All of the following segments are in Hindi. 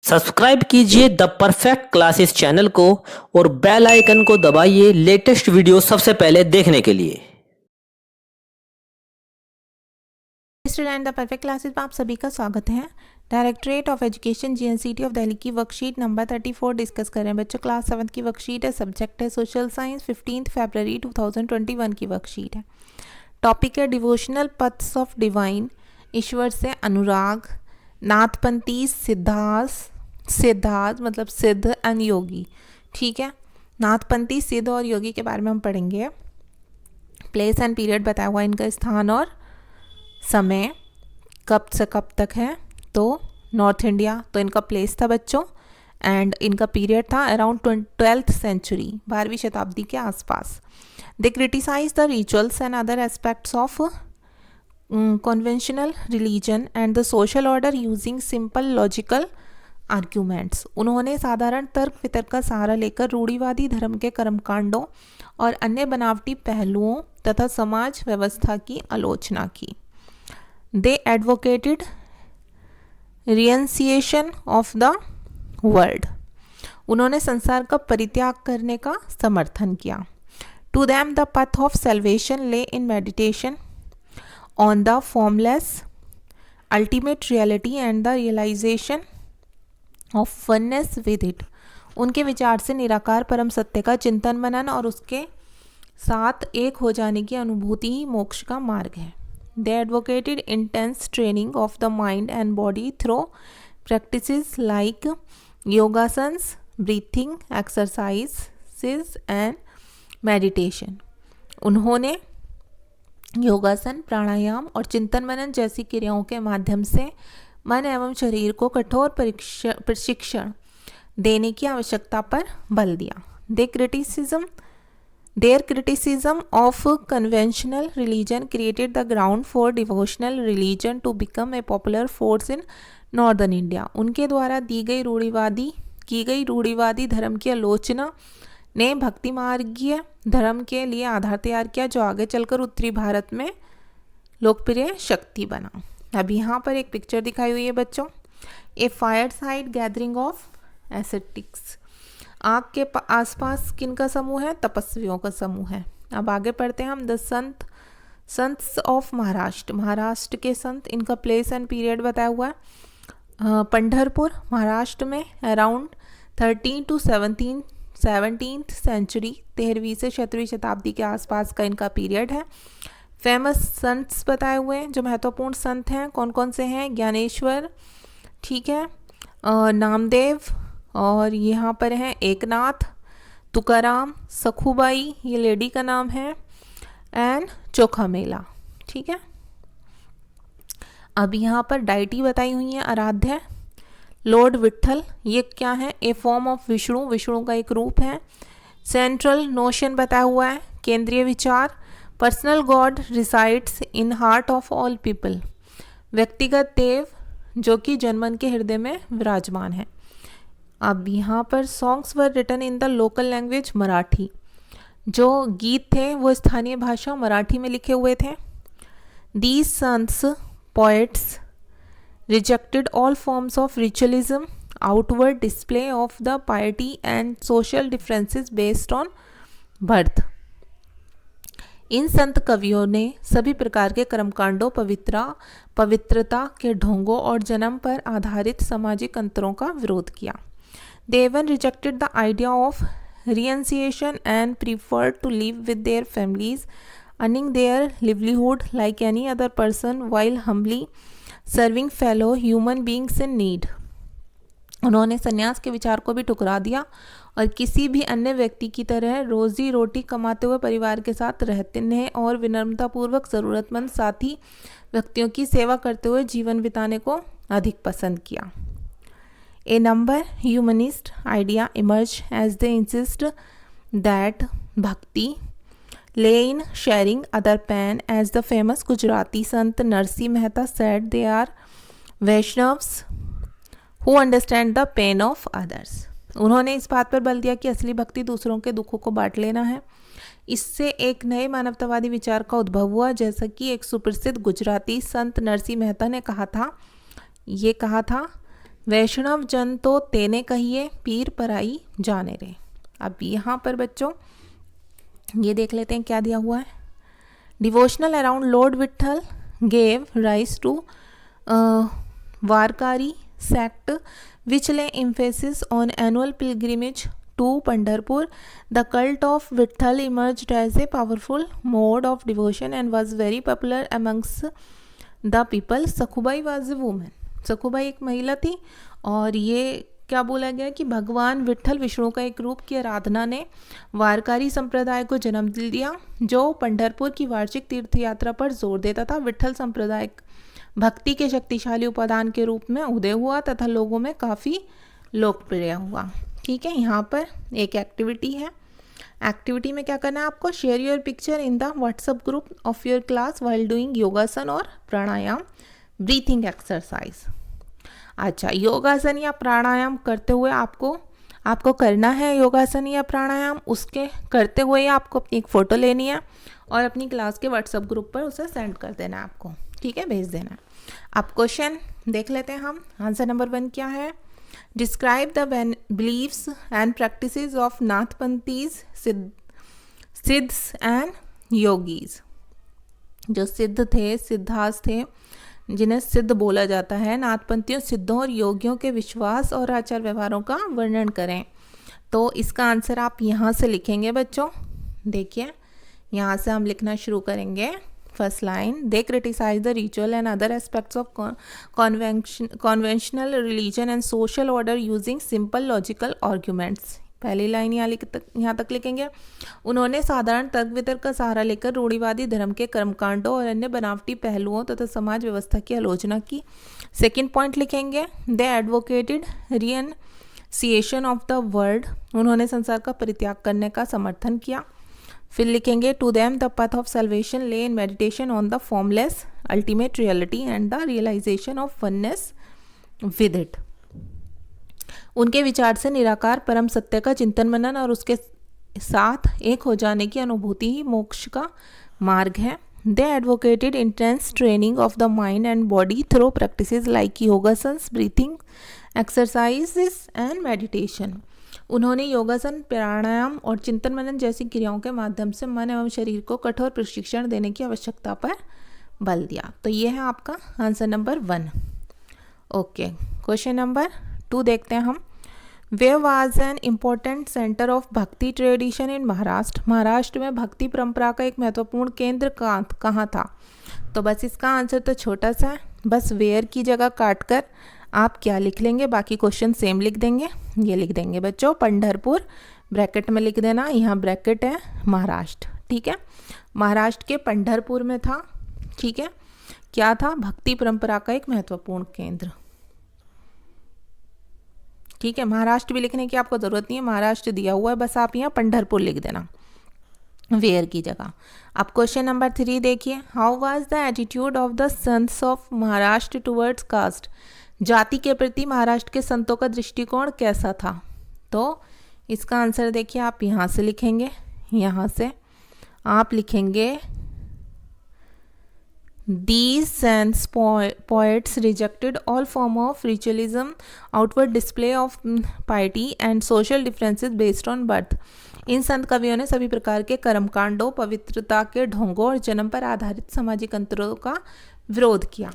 सब्सक्राइब कीजिए द परफेक्ट क्लासेस चैनल को और बेल आइकन को दबाइए लेटेस्ट वीडियो सबसे पहले देखने के लिए। स्टूडेंट द परफेक्ट क्लासेस में आप सभी का स्वागत है। Directorate of education GNCT of Delhi की वर्कशीट नंबर 34 डिस्कस कर रहे हैं बच्चों। क्लास 7 की वर्कशीट है, सब्जेक्ट है सोशल साइंस, 15 फरवरी 2021 की वर्कशीट है। टॉपिक है डिवोशनल पथ्स ऑफ डिवाइन, ईश्वर से अनुराग, नाथपंथी सिद्धार्थ मतलब सिद्ध एंड योगी। ठीक है, नाथपंथी सिद्ध और योगी के बारे में हम पढ़ेंगे। प्लेस एंड पीरियड बताया हुआ, इनका स्थान और समय कब से कब तक है, तो नॉर्थ इंडिया, तो इनका प्लेस था बच्चों, एंड इनका पीरियड था अराउंड 12th सेंचुरी, 12वीं शताब्दी के आसपास। They criticise the rituals and other aspects of conventional religion and the social order using simple logical arguments. उन्होंने साधारण तर्क वितर्क का सहारा लेकर रूढ़िवादी धर्म के कर्मकांडों और अन्य बनावटी पहलुओं तथा समाज व्यवस्था की आलोचना की। They advocated renunciation of the world. उन्होंने संसार का परित्याग करने का समर्थन किया। To them the path of salvation lay in meditation on the formless ultimate reality and the realization of oneness with it. उनके विचार से निराकार परम सत्य का चिंतन मनन और उसके साथ एक हो जाने की अनुभूति ही मोक्ष का मार्ग है। They advocated intense training of the mind and body through practices like yogasans, breathing exercises and meditation. उन्होंने योगासन, प्राणायाम और चिंतन मनन जैसी क्रियाओं के माध्यम से मन एवं शरीर को कठोर प्रशिक्षण देने की आवश्यकता पर बल दिया। Their criticism of conventional religion created the ground for devotional religion to become a popular force in northern India. उनके द्वारा की गई रूढ़िवादी धर्म की आलोचना ने भक्ति मार्गीय धर्म के लिए आधार तैयार किया, जो आगे चलकर उत्तरी भारत में लोकप्रिय शक्ति बना। अब यहाँ पर एक पिक्चर दिखाई हुई है बच्चों, a fire side gathering of ascetics. आग के आसपास किन का समूह है? तपस्वियों का समूह है। अब आगे पढ़ते हैं हम। द संत्स ऑफ महाराष्ट्र, महाराष्ट्र के संत, इनका प्लेस एंड पीरियड बताया हुआ है। पंढरपुर महाराष्ट्र में अराउंड 13 to 17th सेंचुरी, 13वीं से 17वीं शताब्दी के आसपास का इनका पीरियड है। फेमस संत्स बताए हुए हैं, जो महत्वपूर्ण संत हैं कौन कौन से हैं? ज्ञानेश्वर, ठीक है, नामदेव, और यहाँ पर है एकनाथ, तुकाराम, सखुबाई, ये लेडी का नाम है, एंड चोखा मेला। ठीक है, अब यहाँ पर डाइटी बताई हुई है, आराध्य, लॉर्ड विट्ठल, ये क्या है? ए फॉर्म ऑफ विष्णु, विष्णु का एक रूप है। सेंट्रल नोशन बताया हुआ है, केंद्रीय विचार। Personal God resides in heart of all people, व्यक्तिगत देव जो कि जनमन के हृदय में विराजमान है। अब यहाँ पर songs were written in the local language Marathi, जो गीत थे वो स्थानीय भाषा मराठी में लिखे हुए थे। These saints poets rejected all forms of ritualism, outward display of the piety and social differences based on birth. इन संत कवियों ने सभी प्रकार के कर्मकांडों, पवित्रता के ढोंगों और जन्म पर आधारित सामाजिक अंतरों का विरोध किया। They even rejected the idea of renunciation and preferred to live with their families, earning their livelihood like any other person while humbly serving fellow human beings in need. उन्होंने संन्यास के विचार को भी ठुकरा दिया और किसी भी अन्य व्यक्ति की तरह रोजी रोटी कमाते हुए परिवार के साथ रहते हैं और विनम्रतापूर्वक ज़रूरतमंद साथी व्यक्तियों की सेवा करते हुए जीवन बिताने को अधिक पसंद किया। A number humanist idea emerged as they insist that bhakti lay in sharing other pain, as the famous Gujarati Sant Narsi Mehta said, they are Vaishnavas who understand the pain of others. उन्होंने इस बात पर बल दिया कि असली भक्ति दूसरों के दुखों को बांट लेना है। इससे एक नए मानवतावादी विचार का उद्भव हुआ, जैसा कि एक सुप्रसिद्ध गुजराती संत नरसी मेहता ने कहा था। वैष्णव जन तो तेने कहिए, पीर पराई जाने रे। अब यहाँ पर बच्चों ये देख लेते हैं क्या दिया हुआ है। Devotional around Lord Vitthal gave rise to Warkari sect which lay emphasis on annual pilgrimage to Pandharpur. The cult of Vitthal emerged as a powerful mode of devotion and was very popular amongst the people. Sakhubai was a woman. Sakhubai एक महिला थी और ये क्या बोला गया कि भगवान विट्ठल विष्णु का एक रूप की आराधना ने वारकारी संप्रदाय को जन्म दिया जो पंढरपुर की वार्षिक तीर्थ यात्रा पर जोर देता था। विट्ठल संप्रदाय भक्ति के शक्तिशाली उपादान के रूप में उदय हुआ तथा लोगों में काफ़ी लोकप्रिय हुआ। ठीक है, यहाँ पर एक एक्टिविटी है। एक्टिविटी में क्या करना है आपको, share your picture in the WhatsApp group of your class while doing योगासन और प्राणायाम ब्रीथिंग एक्सरसाइज। अच्छा, योगासन या प्राणायाम करते हुए आपको करना है योगासन या प्राणायाम, उसके करते हुए आपको अपनी एक फ़ोटो लेनी है और अपनी क्लास के व्हाट्सएप ग्रुप पर उसे सेंड कर देना है आपको। ठीक है, भेज देना। अब क्वेश्चन देख लेते हैं हम। आंसर नंबर 1 क्या है, describe the believes and practices of Nathpanthis Siddhas and yogis. जो सिद्ध थे, सिद्धास थे, जिन्हें सिद्ध बोला जाता है, नाथपंथियों, सिद्धों और योगियों के विश्वास और आचार व्यवहारों का वर्णन करें। तो इसका आंसर आप यहाँ से लिखेंगे बच्चों। देखिए यहाँ से हम लिखना शुरू करेंगे। First line, they criticise the ritual and other aspects of conventional religion and social order using simple logical arguments. पहली लाइन यहाँ तक लिखेंगे। उन्होंने साधारण तर्क वितर्क का सहारा लेकर रूढ़िवादी धर्म के कर्मकांडों और अन्य बनावटी पहलुओं तथा समाज व्यवस्था की आलोचना की। सेकेंड पॉइंट लिखेंगे, दे एडवोकेटेड रियनसिएशन ऑफ द वर्ल्ड। उन्होंने संसार का परित्याग करने का समर्थन किया। फिर लिखेंगे, to them the path of salvation lay in meditation on the formless ultimate reality and the realization of oneness with it. उनके विचार से निराकार परम सत्य का चिंतन मनन और उसके साथ एक हो जाने की अनुभूति ही मोक्ष का मार्ग है। They advocated intense training of the mind and body through practices like yogasanas, breathing exercises and meditation. उन्होंने योगासन, प्राणायाम और चिंतन मनन जैसी क्रियाओं के माध्यम से मन एवं शरीर को कठोर प्रशिक्षण देने की आवश्यकता पर बल दिया। तो ये है आपका answer number 1। Okay, question number 2 देखते हैं हम। Where was an important centre of bhakti tradition in Maharashtra. Maharashtra में भक्ति परंपरा का एक महत्वपूर्ण केंद्र कहाँ था। तो बस इसका आंसर तो छोटा सा है, बस वेयर की जगह काट कर आप क्या लिख लेंगे, बाकी क्वेश्चन सेम लिख देंगे। ये लिख देंगे बच्चों, पंढरपुर ब्रैकेट में लिख देना, यहाँ ब्रैकेट है महाराष्ट्र। ठीक है, महाराष्ट्र के पंढरपुर में था। ठीक है, क्या था, भक्ति परंपरा का एक महत्वपूर्ण केंद्र। ठीक है, महाराष्ट्र भी लिखने की आपको ज़रूरत नहीं है, महाराष्ट्र दिया हुआ है, बस आप यहाँ पंढरपुर लिख देना वेयर की जगह। अब क्वेश्चन नंबर 3 देखिए, how was the attitude of the saints of Maharashtra towards caste. जाति के प्रति महाराष्ट्र के संतों का दृष्टिकोण कैसा था। तो इसका आंसर देखिए आप यहाँ से लिखेंगे, यहाँ से आप लिखेंगे, These saints poets rejected all form of ritualism, outward display of piety and social differences based on birth. इन संत कवियों ने सभी प्रकार के कर्मकांडों, पवित्रता के ढोंगों और जन्म पर आधारित सामाजिक अंतरों का विरोध किया।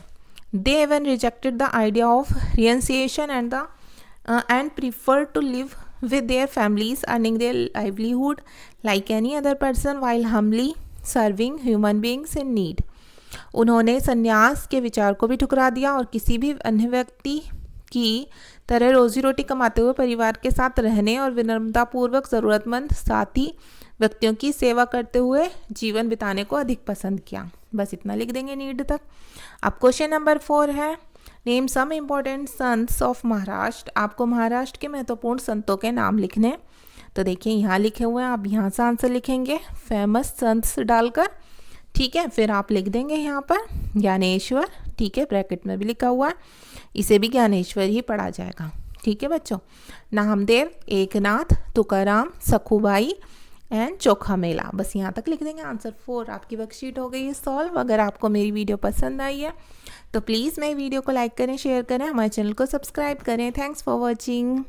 They even rejected the idea of renunciation and preferred to live with their families, earning their livelihood like any other person while humbly serving human beings in need. उन्होंने संन्यास के विचार को भी ठुकरा दिया और किसी भी अन्य व्यक्ति की तरह रोजी रोटी कमाते हुए परिवार के साथ रहने और विनम्रतापूर्वक ज़रूरतमंद साथी व्यक्तियों की सेवा करते हुए जीवन बिताने को अधिक पसंद किया। बस इतना लिख देंगे नीड तक। अब क्वेश्चन नंबर 4 है, name some important saints of Maharashtra. आपको महाराष्ट्र के महत्वपूर्ण संतों के नाम लिखने। तो देखिए यहाँ लिखे हुए हैं, आप यहाँ से आंसर लिखेंगे फेमस संट्स डालकर। ठीक है, फिर आप लिख देंगे यहाँ पर ज्ञानेश्वर। ठीक है, ब्रैकेट में भी लिखा हुआ है, इसे भी ज्ञानेश्वर ही पढ़ा जाएगा। ठीक है बच्चों, नामदेव, एकनाथ, तुकाराम, सखुबाई एंड चोखा मेला। बस यहाँ तक लिख देंगे। आंसर 4 आपकी वर्कशीट हो गई है सॉल्व। अगर आपको मेरी वीडियो पसंद आई है तो प्लीज़ मेरी वीडियो को लाइक करें, शेयर करें, हमारे चैनल को सब्सक्राइब करें। Thanks for watching.